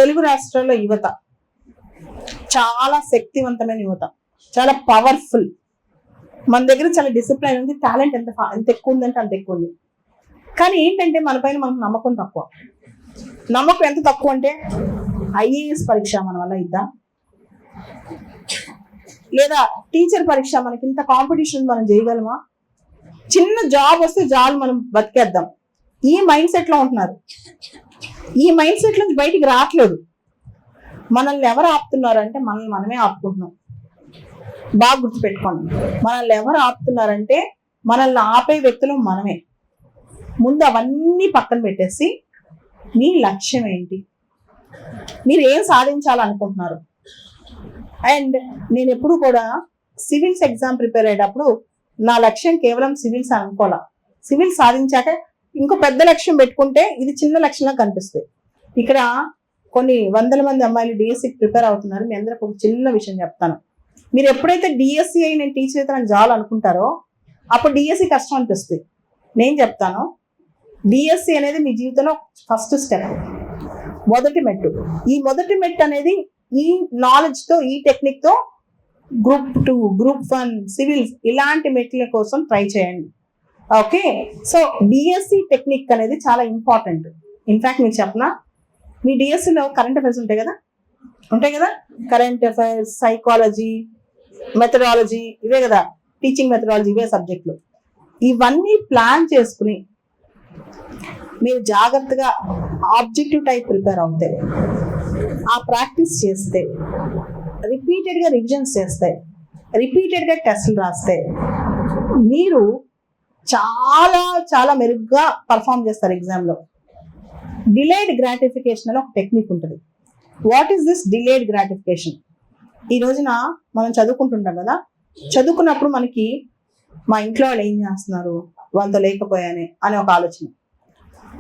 తెలుగు రాష్ట్రాల్లో యువత చాలా శక్తివంతమైన యువత, చాలా పవర్ఫుల్. మన దగ్గర చాలా డిసిప్లైన్ ఉంది, టాలెంట్ ఎంత ఎక్కువ ఉందంటే అంత ఎక్కువ ఉంది. కానీ ఏంటంటే మన పైన మనకు నమ్మకం తక్కువ. నమ్మకం ఎంత తక్కువ అంటే ఐఏఎస్ పరీక్ష మన వల్ల ఇద్దాం, లేదా టీచర్ పరీక్ష మనకి ఇంత కాంపిటీషన్ మనం చేయగలమా, చిన్న జాబ్ వస్తే జాబ్ మనం బతికేద్దాం, ఈ మైండ్ సెట్ లో ఉంటున్నారు. ఈ మైండ్ సెట్ నుంచి బయటికి రావట్లేదు. మనల్ని ఎవరు ఆపుతున్నారంటే మనల్ని మనమే ఆపుకుంటున్నాం. బాగా గుర్తుపెట్టుకోండి, మనల్ని ఎవరు ఆపుతున్నారంటే మనల్ని ఆపే వ్యక్తులు మనమే. ముందు అవన్నీ పక్కన పెట్టేసి మీ లక్ష్యం ఏంటి, మీరు ఏం సాధించాలనుకుంటున్నారు. అండ్ నేను ఎప్పుడు కూడా సివిల్స్ ఎగ్జామ్ ప్రిపేర్ అయ్యేటప్పుడు నా లక్ష్యం కేవలం సివిల్స్ అనుకోవాలా. సివిల్స్ సాధించాక ఇంకో పెద్ద లక్ష్యం పెట్టుకుంటే ఇది చిన్న లక్ష్యంగా కనిపిస్తుంది. ఇక్కడ కొన్ని వందల మంది అమ్మాయిలు డిఎస్సికి ప్రిపేర్ అవుతున్నారు. మీ అందరికి ఒక చిన్న విషయం చెప్తాను. మీరు ఎప్పుడైతే డిఎస్సి అయి నేను టీచర్ అయితే నాకు జాబ్ అనుకుంటారో అప్పుడు డిఎస్సి కష్టం అనిపిస్తుంది. నేను చెప్తాను, డిఎస్సి అనేది మీ జీవితంలో ఫస్ట్ స్టెప్, మొదటి మెట్టు. ఈ మొదటి మెట్టు అనేది ఈ నాలెడ్జ్తో, ఈ టెక్నిక్తో గ్రూప్ 2, గ్రూప్ 1, సివిల్స్ ఇలాంటి మెట్ల కోసం ట్రై చేయండి. ఓకే, సో డిఎస్సి టెక్నిక్ అనేది చాలా ఇంపార్టెంట్. ఇన్ఫాక్ట్ మీకు చెప్పనా, మీ డిఎస్సిలో కరెంట్ అఫైర్స్ ఉంటాయి కదా, కరెంట్ అఫైర్స్, సైకాలజీ, మెథడాలజీ, ఇవే కదా, టీచింగ్ మెథడాలజీ, ఇవే సబ్జెక్టులు. ఇవన్నీ ప్లాన్ చేసుకుని మీరు జాగ్రత్తగా ఆబ్జెక్టివ్ టైప్ ప్రిపేర్ అవుతే, ఆ ప్రాక్టీస్ చేస్తే, రిపీటెడ్గా రివిజన్స్ చేస్తే, రిపీటెడ్గా టెస్టులు రాస్తే మీరు చాలా చాలా మెరుగ్గా పర్ఫామ్ చేస్తారు ఎగ్జామ్లో. డిలేడ్ గ్రాటిఫికేషన్ అని ఒక టెక్నిక్ ఉంటుంది. What is this delayed gratification? ఈ రోజున మనం చదువుకుంటుంటాం కదా, చదువుకున్నప్పుడు మనకి మా ఇంట్లో వాళ్ళు ఏం చేస్తున్నారు, వాళ్ళతో లేకపోయానే అనే ఒక ఆలోచన.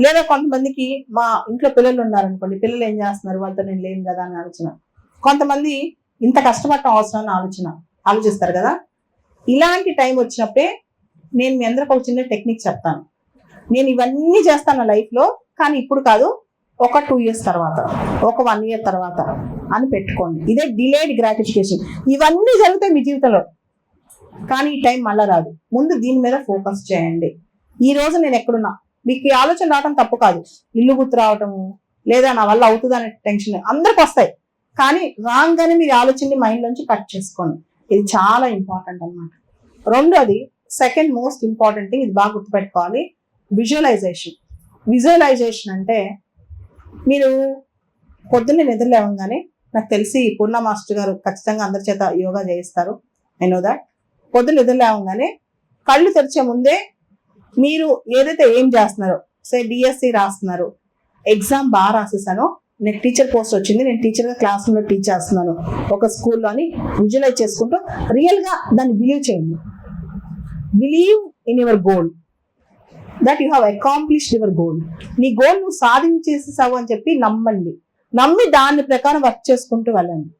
లేదా కొంతమందికి మా ఇంట్లో పిల్లలు ఉన్నారనుకోండి, పిల్లలు ఏం చేస్తున్నారు, వాళ్ళతో నేను లేను కదా అని ఆలోచన. కొంతమంది ఇంత కష్టపడటం అవసరం అని ఆలోచిస్తారు కదా. ఇలాంటి టైం వచ్చినప్పుడే నేను మీ అందరికి ఒక చిన్న టెక్నిక్ చెప్తాను. నేను ఇవన్నీ చేస్తాను నా లైఫ్లో, కానీ ఇప్పుడు కాదు, ఒక 2 years తర్వాత, ఒక 1 year తర్వాత అని పెట్టుకోండి. ఇదే డిలేడ్ గ్రాటిఫికేషన్. ఇవన్నీ జరుగుతాయి మీ జీవితంలో, కానీ ఈ టైం మళ్ళా రాదు. ముందు దీని మీద ఫోకస్ చేయండి. ఈ రోజు నేను ఎక్కడున్నా, మీకు ఈ ఆలోచన రావడం తప్పు కాదు, ఇల్లు గుర్తు రావటము, లేదా నా వల్ల అవుతుంది అనే టెన్షన్ అందరికి వస్తాయి. కానీ రాగానే మీరు ఆలోచనని మైండ్ నుంచి కట్ చేసుకోండి. ఇది చాలా ఇంపార్టెంట్ అన్నమాట. రెండోది, సెకండ్ మోస్ట్ ఇంపార్టెంట్ థింగ్, ఇది బాగా గుర్తుపెట్టుకోవాలి, విజువలైజేషన్. విజువలైజేషన్ అంటే మీరు పొద్దున్నే నిద్ర లేవగానే, నాకు తెలిసి పూర్ణ మాస్టర్ గారు ఖచ్చితంగా అందరి చేత యోగా చేయిస్తారు, ఐ నో దాట్. పొద్దున్న నిద్ర లేవగానే కళ్ళు తెరిచే ముందే మీరు ఏదైతే ఏం చేస్తున్నారో, సే డిఎస్సి రాస్తున్నారు, ఎగ్జామ్ బాగా రాసేసాను, నాకు టీచర్ పోస్ట్ వచ్చింది, నేను టీచర్గా క్లాస్ రూమ్లో టీచ్ చేస్తున్నాను ఒక స్కూల్లో అని విజువలైజ్ చేసుకుంటూ రియల్గా దాన్ని బిలీవ్ చేయండి. Believe in your goal, that you have accomplished your goal. నీ గోల్ నువ్వు సాధించేసావు అని చెప్పి నమ్మండి. నమ్మి దాని ప్రకారం వర్క్ చేసుకుంటూ వెళ్ళండి.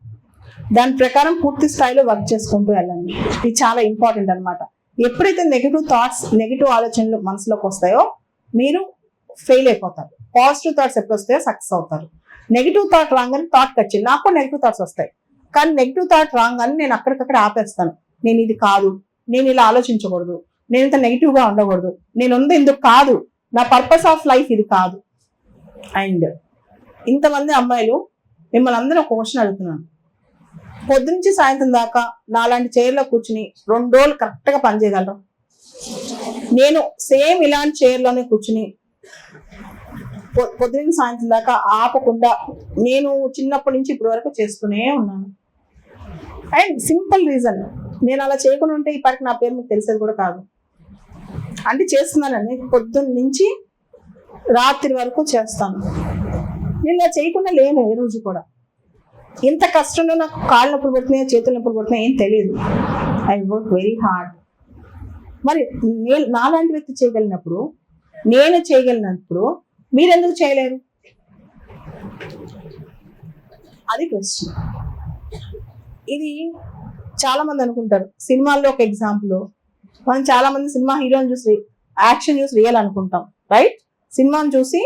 దాని ప్రకారం పూర్తి స్థాయిలో వర్క్ చేసుకుంటూ వెళ్ళండి. ఇది చాలా ఇంపార్టెంట్ అనమాట. ఎప్పుడైతే నెగిటివ్ థాట్స్, నెగిటివ్ ఆలోచనలు మనసులోకి వస్తాయో మీరు ఫెయిల్ అయిపోతారు. పాజిటివ్ థాట్స్ ఎప్పుడు వస్తాయో సక్సెస్ అవుతారు. నెగిటివ్ థాట్ రాగానే థాట్ కట్ చేయండి. నాకు నెగిటివ్ థాట్స్ వస్తాయి, కానీ నెగిటివ్ థాట్ రాగానే నేను అక్కడికక్కడ ఆపేస్తాను. నేను ఇది కాదు, నేను ఇలా ఆలోచించకూడదు, నేను ఇంత నెగిటివ్గా ఉండకూడదు, నేను ఉంది ఇందుకు కాదు, నా పర్పస్ ఆఫ్ లైఫ్ ఇది కాదు. అండ్ ఇంతమంది అమ్మాయిలు మిమ్మల్ని అందరూ ఒక క్వశ్చన్ అడుగుతున్నాను, పొద్దునుంచి సాయంత్రం దాకా నాలాంటి చైర్లో కూర్చుని 2 రోజులు కరెక్ట్గా పనిచేయగలరు? నేను సేమ్ ఇలాంటి చైర్లోనే కూర్చుని పొద్దున్న సాయంత్రం దాకా ఆపకుండా నేను చిన్నప్పటి నుంచి ఇప్పటి వరకు చేస్తూనే ఉన్నాను. అండ్ సింపుల్ రీజన్, నేను అలా చేయకుండా ఉంటే ఇప్పటికి నా పేరు మీకు తెలిసేది కూడా కాదు. అంటే చేస్తున్నానండి, పొద్దున్న నుంచి రాత్రి వరకు చేస్తాను. నేను ఇలా చేయకుండా లేను ఏ రోజు కూడా. ఇంత కష్టంలో నాకు కాళ్ళు నొప్పులు పడుతున్నాయో చేతులు నొప్పులు పడుతున్నాయో ఏం తెలియదు. I work very hard. మరి నాలాంటి వ్యక్తి చేయగలిగినప్పుడు, నేను చేయగలిగినప్పుడు మీరెందుకు చేయలేరు? అది క్వశ్చన్. ఇది చాలా మంది అనుకుంటారు, సినిమాల్లో ఒక ఎగ్జాంపుల్, మనం చాలా మంది సినిమా హీరోని చూసి యాక్షన్ చూసి రియల్ అనుకుంటాం, రైట్? సినిమాని చూసి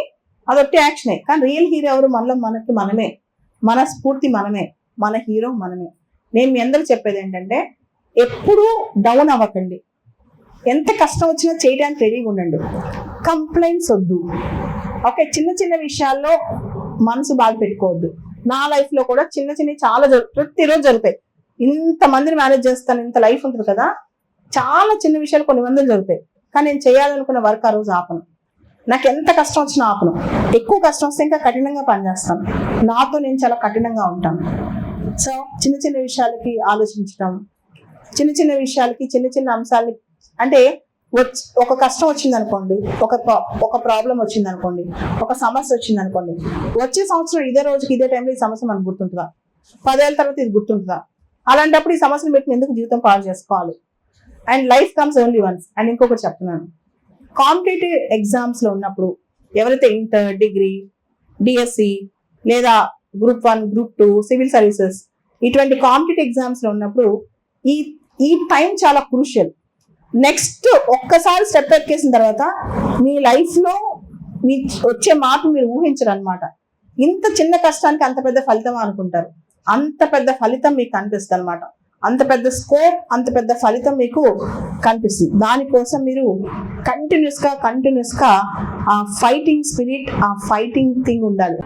అదొట్టి యాక్షనే, కానీ రియల్ హీరో ఎవరు? మనలో మనకి మనమే. మన స్ఫూర్తి మనమే, మన హీరో మనమే. నేను మీ అందరూ చెప్పేది ఏంటంటే ఎప్పుడూ డౌన్ అవ్వకండి. ఎంత కష్టం వచ్చినా చేయడానికి రెడీగా ఉండండి. కంప్లైంట్స్ వద్దు. ఓకే, చిన్న చిన్న విషయాల్లో మనసు బాధ పెట్టుకోవద్దు. నా లైఫ్లో కూడా చిన్న చిన్నవి చాలా ప్రతిరోజు జరుగుతాయి. ఇంతమందిని మేనేజ్ చేస్తాను, ఇంత లైఫ్ ఉంటుంది కదా, చాలా చిన్న విషయాలు కొన్ని వందలు జరుగుతాయి. కానీ నేను చేయాలనుకున్న వర్క్ ఆ రోజు ఆపను. నాకు ఎంత కష్టం వచ్చినా ఆపను. ఎక్కువ కష్టం వస్తే ఇంకా కఠినంగా పనిచేస్తాను. నాతో నేను చాలా కఠినంగా ఉంటాను. సో చిన్న చిన్న విషయాలకి ఆలోచించడం, చిన్న చిన్న విషయాలకి చిన్న చిన్న అంశాలకి, అంటే ఒక కష్టం వచ్చింది అనుకోండి, ఒక ప్రాబ్లం వచ్చింది అనుకోండి, ఒక సమస్య వచ్చింది అనుకోండి, వచ్చే సంవత్సరం ఇదే రోజుకి ఇదే టైంలో ఈ సమస్య మనకు గుర్తుంటుందా? 10 ఏళ్ళ తర్వాత ఇది గుర్తుంటుందా? అలాంటప్పుడు ఈ సమస్యను పెట్టి ఎందుకు జీవితం పాడు చేసుకోవాలి? And life comes only once. And ఇంకొకటి చెప్తున్నాను, కాంపిటేటివ్ ఎగ్జామ్స్లో ఉన్నప్పుడు ఎవరైతే ఇంటర్, డిగ్రీ, డిఎస్సి లేదా గ్రూప్ 1, గ్రూప్ 2, సివిల్ సర్వీసెస్ ఇటువంటి కాంపిటేటివ్ ఎగ్జామ్స్లో ఉన్నప్పుడు ఈ టైం చాలా క్రూషియల్. నెక్స్ట్ ఒక్కసారి స్టెప్ ఎక్కేసిన తర్వాత మీ లైఫ్లో మీ వచ్చే మార్పు మీరు ఊహించరు అనమాట. ఇంత చిన్న కష్టానికి అంత పెద్ద ఫలితం అనుకుంటారు. అంత పెద్ద ఫలితం మీకు కనిపిస్తుంది అనమాట. అంత పెద్ద స్కోప్, అంత పెద్ద ఫలితం మీకు కనిపిస్తుంది. దానికోసం మీరు కంటిన్యూస్గా ఆ ఫైటింగ్ స్పిరిట్, ఆ ఫైటింగ్ థింగ్ ఉండాలి.